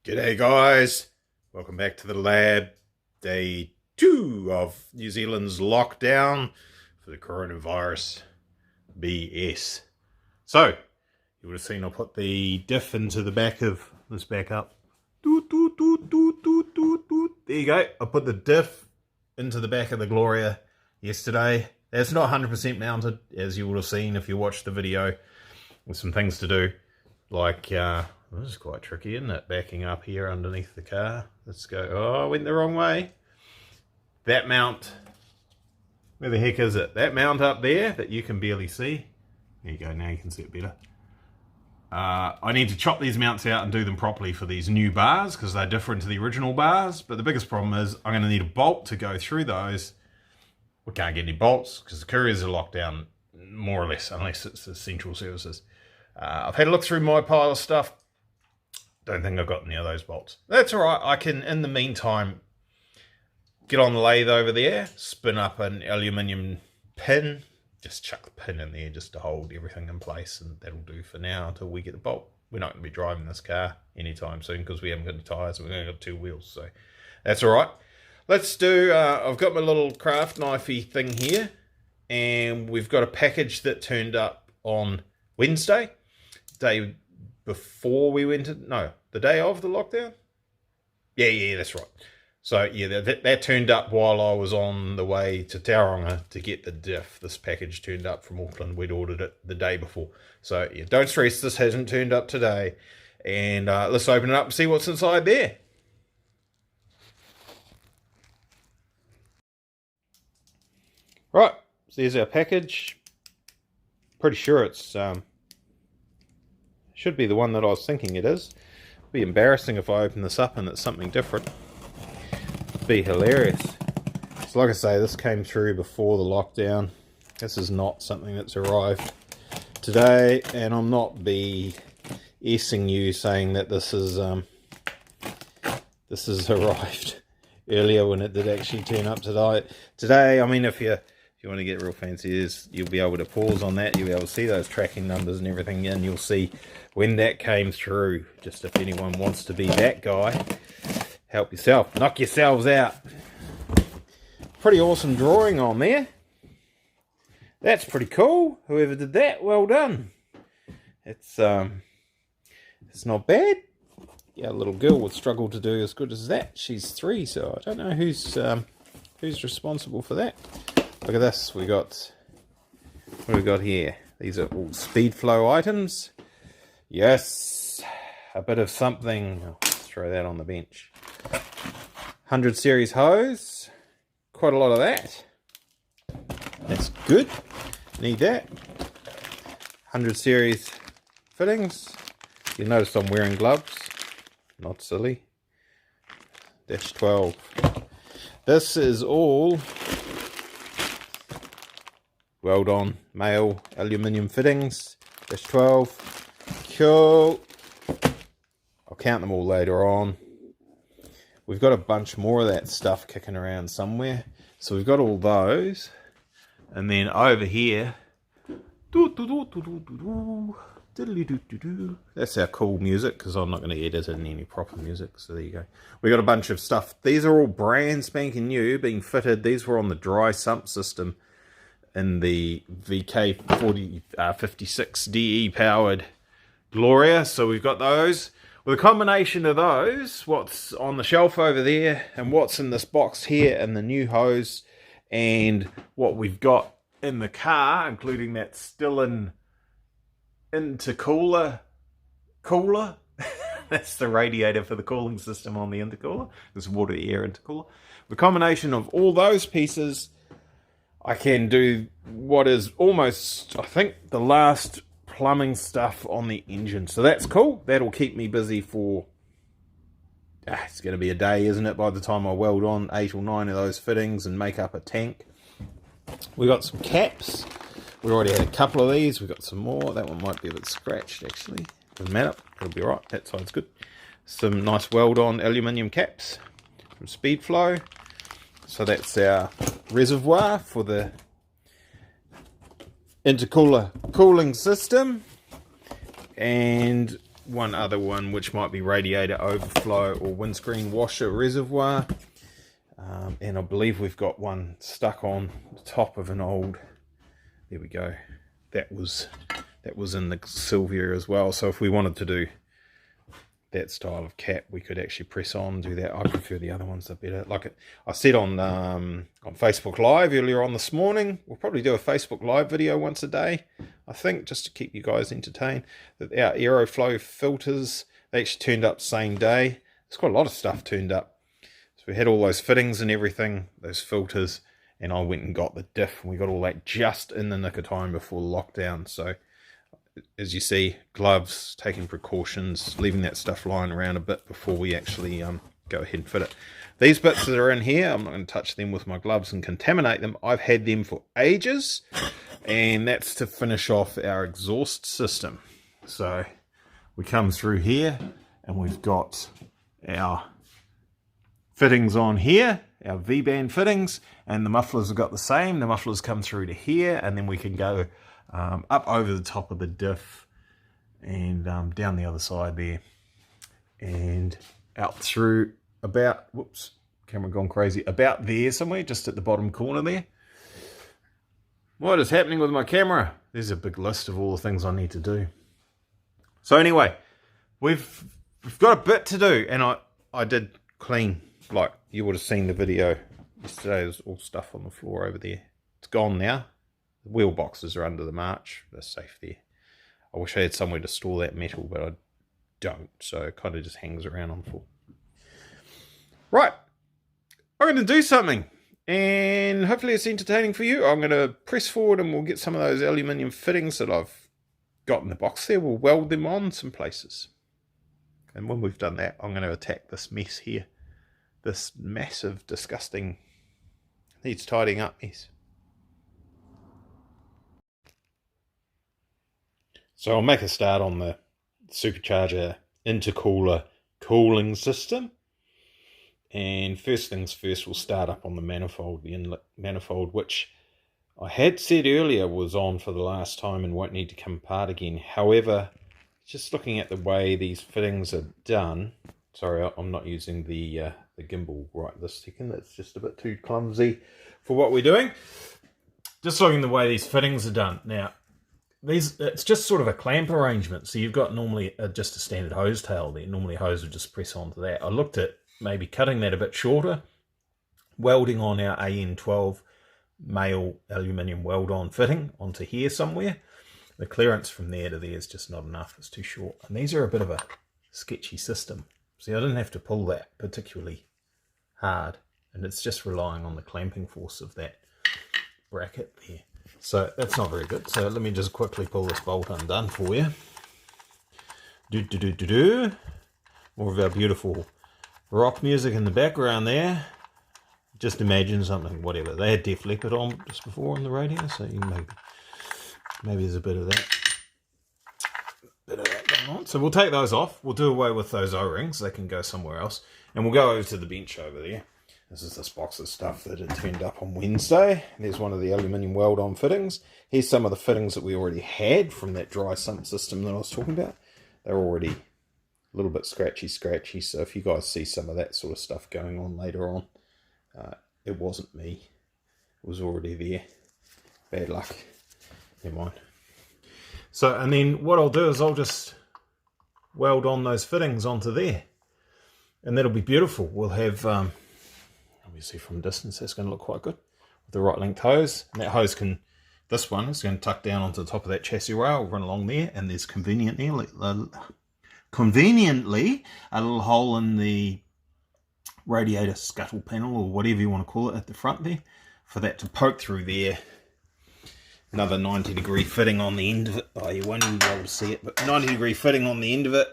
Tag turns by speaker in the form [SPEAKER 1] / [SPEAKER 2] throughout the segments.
[SPEAKER 1] G'day guys, welcome back to the lab. Day 2 of New Zealand's lockdown for the coronavirus BS. So, you would have seen I put the diff into the back of this back up. There you go, I put the diff into the back of the Gloria yesterday. That's not 100% mounted, as you would have seen if you watched the video. There's some things to do, like this is quite tricky, isn't it? Backing up here underneath the car. Let's go. Oh, I went the wrong way. That mount. Where the heck is it? That mount up there that you can barely see. There you go. Now you can see it better. I need to chop these mounts out and do them properly for these new bars because they're different to the original bars. But the biggest problem is I'm going to need a bolt to go through those. We can't get any bolts because the couriers are locked down, more or less, unless it's essential services. I've had a look through my pile of stuff. Don't think I've got any of those bolts. That's all right. I can, in the meantime, get on the lathe over there, spin up an aluminium pin, just chuck the pin in there just to hold everything in place, and that'll do for now until we get the bolt. We're not going to be driving this car anytime soon because we haven't got any tyres. We've only got 2 wheels, so that's all right. Let's do, I've got my little craft knifey thing here, and we've got a package that turned up on Wednesday, day before we went to, no, the day of the lockdown? Yeah, that's right. So, yeah, that turned up while I was on the way to Tauranga to get the diff. This package turned up from Auckland. We'd ordered it the day before. So, yeah, don't stress, this hasn't turned up today. And let's open it up and see what's inside there. Right, so there's our package. Pretty sure it's should be the one that I was thinking it is. It'd be embarrassing if I open this up and it's something different. It'd be hilarious. So like I say, this came through before the lockdown. This is not something that's arrived today, and I'm not BSing you saying that this is arrived earlier when it did actually turn up today. I mean, if you want to get real fancy, you'll be able to pause on that. You'll be able to see those tracking numbers and everything, and you'll see when that came through. Just if anyone wants to be that guy, help yourself. Knock yourselves out. Pretty awesome drawing on there. That's pretty cool. Whoever did that, well done. It's not bad. Yeah, a little girl would struggle to do as good as that. She's 3, so I don't know who's responsible for that. Look at this. What do we got here? These are all speed flow items. Yes, a bit of something. Oh, let's throw that on the bench. 100 series hose. Quite a lot of that. That's good. Need that. 100 series fittings. You notice I'm wearing gloves. Not silly. Dash 12. This is all weld-on male aluminium fittings. Dash 12. Cool. I'll count them all later on. We've got a bunch more of that stuff kicking around somewhere. So we've got all those. And then over here, that's our cool music, because I'm not going to edit in any proper music. So there you go. We got a bunch of stuff. These are all brand spanking new, being fitted. These were on the dry sump system in the VK56 DE powered Gloria. So we've got those. With a combination of those, what's on the shelf over there and what's in this box here, and the new hose, and what we've got in the car, including that still in intercooler. That's the radiator for the cooling system on the intercooler. This water air intercooler. The combination of all those pieces, I can do what is almost, I think, the last plumbing stuff on the engine. So that's cool. That'll keep me busy for, it's going to be a day, isn't it, by the time I weld on 8 or 9 of those fittings and make up a tank. We got some caps. We already had a couple of these. We got some more. That one might be a bit scratched, actually. Doesn't matter. It'll be right. That side's good. Some nice weld-on aluminium caps from Speedflow. So that's our reservoir for the intercooler cooling system. And one other one, which might be radiator overflow or windscreen washer reservoir. And I believe we've got one stuck on the top of an old, there we go, that was in the Sylvia as well. So if we wanted to do that style of cap, we could actually press on, do that. I prefer the other ones, they're better. Like I said on Facebook Live earlier on this morning, we'll probably do a Facebook Live video once a day, I think, just to keep you guys entertained, that our Aeroflow filters, they actually turned up same day. There's quite a lot of stuff turned up. So we had all those fittings and everything, those filters, and I went and got the diff, and we got all that just in the nick of time before lockdown. So as you see, gloves, taking precautions, leaving that stuff lying around a bit before we actually go ahead and fit it. These bits that are in here, I'm not going to touch them with my gloves and contaminate them. I've had them for ages, and that's to finish off our exhaust system. So we come through here, and we've got our fittings on here, our V-band fittings, and the mufflers have got the same. The mufflers come through to here, and then we can go up over the top of the diff and down the other side there, and out through about, whoops, camera gone crazy, about there somewhere, just at the bottom corner there. What is happening with my camera? There's a big list of all the things I need to do. So anyway, we've got a bit to do, and I did clean. Like you would have seen the video yesterday, there's all stuff on the floor over there. It's gone now. The wheel boxes are under the march. They're safe there. I wish I had somewhere to store that metal, but I don't. So it kind of just hangs around on full. Right. I'm going to do something. And hopefully it's entertaining for you. I'm going to press forward and we'll get some of those aluminium fittings that I've got in the box there. We'll weld them on some places. And when we've done that, I'm going to attack this mess here. This massive, disgusting, needs tidying up mess. So I'll make a start on the supercharger intercooler cooling system. And first things first, we'll start up on the manifold, the inlet manifold, which I had said earlier was on for the last time and won't need to come apart again. However, just looking at the way these fittings are done, sorry, I'm not using the gimbal right this second. That's just a bit too clumsy for what we're doing. Just looking at the way these fittings are done. Now, it's just sort of a clamp arrangement. So you've got normally just a standard hose tail there. Normally hose would just press onto that. I looked at maybe cutting that a bit shorter, welding on our AN12 male aluminium weld-on fitting onto here somewhere. The clearance from there to there is just not enough. It's too short. And these are a bit of a sketchy system. See, I didn't have to pull that particularly hard, and it's just relying on the clamping force of that bracket there. So that's not very good. So let me just quickly pull this bolt undone for you. More of our beautiful rock music in the background there. Just imagine something, whatever. They had Def Leppard on just before on the radio, so you maybe there's a bit of that. Going on. So we'll take those off. We'll do away with those O-rings. They can go somewhere else. And we'll go over to the bench over there. This is this box of stuff that had turned up on Wednesday. There's one of the aluminium weld-on fittings. Here's some of the fittings that we already had from that dry sump system that I was talking about. They're already a little bit scratchy. So if you guys see some of that sort of stuff going on later on, it wasn't me. It was already there. Bad luck. Never mind. So, and then what I'll do is I'll just weld on those fittings onto there. And that'll be beautiful. We'll have, obviously from a distance, that's going to look quite good. With the right length hose. And that hose this one is going to tuck down onto the top of that chassis rail, run along there, and there's conveniently a little hole in the radiator scuttle panel, or whatever you want to call it, at the front there, for that to poke through there. Another 90-degree fitting on the end of it. Oh, you won't even be able to see it, but 90-degree fitting on the end of it.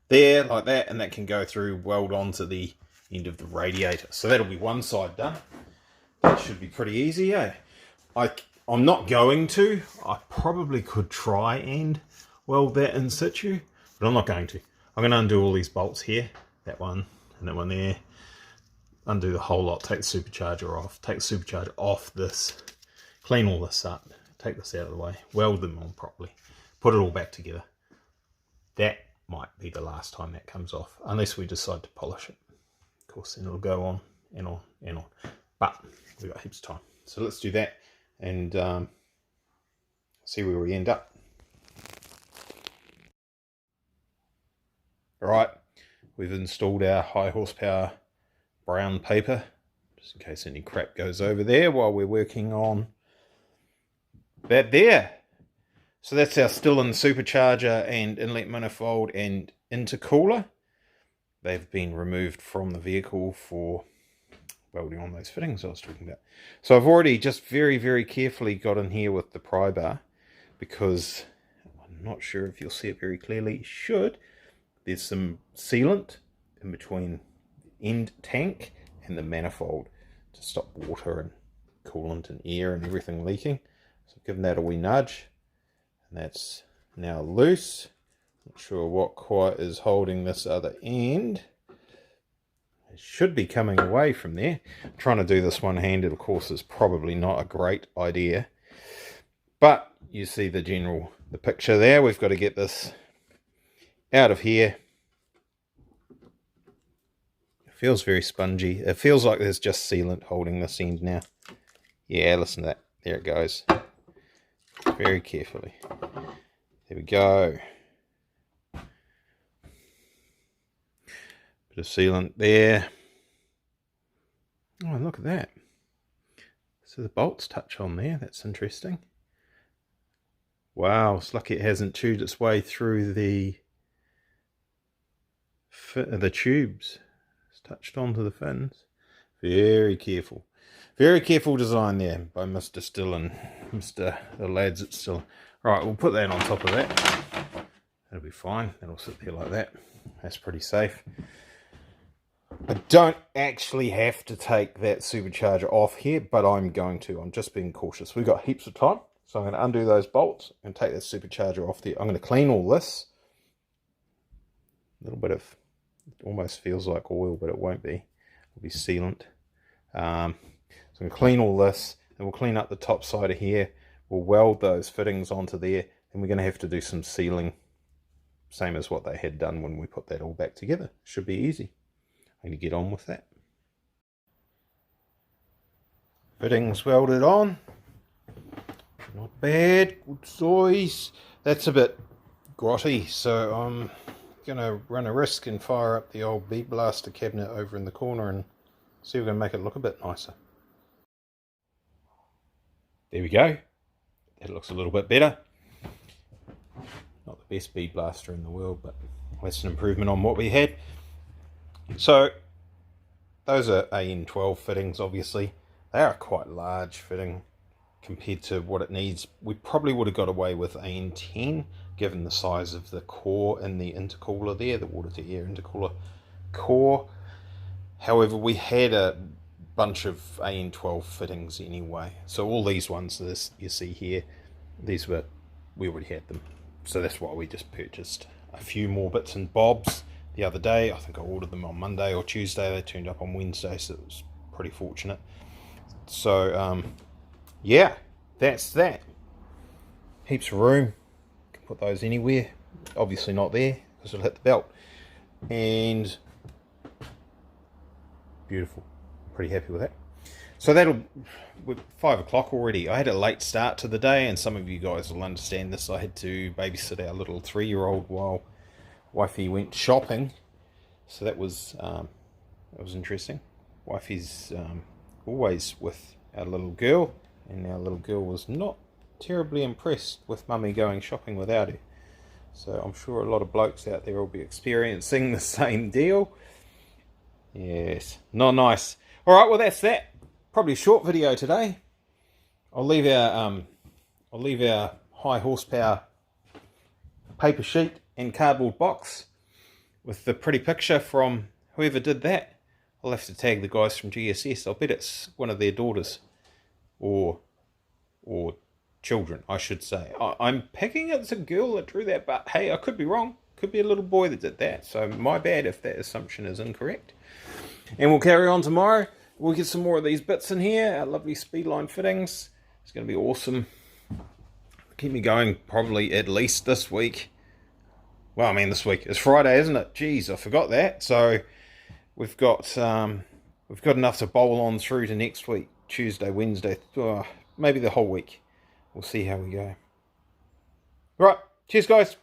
[SPEAKER 1] There, like that, and that can go through, weld onto the end of the radiator. So that'll be one side done. That should be pretty easy, eh? I'm not going to. I probably could try and weld that in situ, but I'm not going to. I'm going to undo all these bolts here, that one and that one there. Undo the whole lot, take the supercharger off, take the supercharger off this, clean all this up, take this out of the way, weld them on properly, put it all back together. that might be the last time that comes off, unless we decide to polish it. Of course, then it'll go on and on and on. But we've got heaps of time. So let's do that and see where we end up. Alright, we've installed our high horsepower brown paper, just in case any crap goes over there while we're working on that there. So that's our still-in supercharger and inlet manifold and intercooler. They've been removed from the vehicle for welding on those fittings I was talking about. So I've already just very carefully got in here with the pry bar, because I'm not sure if you'll see it very clearly. You should. There's some sealant in between the end tank and the manifold to stop water and coolant and air and everything leaking. So I've given that a wee nudge, and that's now loose. Not sure what quite is holding this other end. It should be coming away from there. Trying to do this one-handed, of course, is probably not a great idea. But you see the picture there. We've got to get this out of here. It feels very spongy. It feels like there's just sealant holding this end now. Yeah, listen to that. There it goes. Very carefully. There we go. Bit of sealant there. Oh, look at that. So the bolts touch on there. That's interesting. Wow, it's lucky it hasn't chewed its way through the tubes. It's touched onto the fins. Very careful. Very careful design there by Mr. Still and the lads at Still. Right, we'll put that on top of that. That'll be fine. That'll sit there like that. That's pretty safe. I don't actually have to take that supercharger off here, but I'm going to. I'm just being cautious. We've got heaps of time, so I'm going to undo those bolts and take that supercharger off there. I'm going to clean all this. A little bit of, it almost feels like oil, but it won't be. It'll be sealant. So I'm going to clean all this, and we'll clean up the top side of here. We'll weld those fittings onto there, and we're going to have to do some sealing, same as what they had done when we put that all back together. Should be easy. I'm going to get on with that. Fittings welded on. Not bad. Good size. That's a bit grotty, so I'm going to run a risk and fire up the old bead blaster cabinet over in the corner and see if we can make it look a bit nicer. There we go. That looks a little bit better. Not the best bead blaster in the world, but that's an improvement on what we had. So those are AN12 fittings. Obviously they are quite large fitting compared to what it needs. We probably would have got away with AN10 given the size of the core in the intercooler there, the water to air intercooler core. However, we had a bunch of AN12 fittings anyway, so all these ones this you see here, these were, we already had them, so that's why we just purchased a few more bits and bobs the other day. I think I ordered them on Monday or Tuesday. They turned up on Wednesday, so it was pretty fortunate. So yeah, that's that. Heaps of room. Can put those anywhere. Obviously not there because it'll hit the belt. And beautiful. Pretty happy with that. So that'll, we're 5 o'clock already. I had a late start to the day, and some of you guys will understand this. I had to babysit our little 3-year-old while wifey went shopping, so that was interesting. Wifey's always with our little girl, and our little girl was not terribly impressed with mummy going shopping without her. So I'm sure a lot of blokes out there will be experiencing the same deal. Yes, not nice. All right, well that's that. Probably a short video today. I'll leave our high horsepower paper sheet and cardboard box with the pretty picture from whoever did that. I'll have to tag the guys from GSS. I'll bet it's one of their daughters or children, I should say. I'm picking it's a girl that drew that, but hey, I could be wrong. Could be a little boy that did that. So my bad if that assumption is incorrect. And we'll carry on tomorrow. We'll get some more of these bits in here, our lovely Speedline fittings. It's going to be awesome. Keep me going probably at least this week. Well, I mean this week. It's Friday, isn't it? Jeez, I forgot that. So we've got enough to bowl on through to next week. Tuesday, Wednesday, maybe the whole week. We'll see how we go. Right, cheers guys.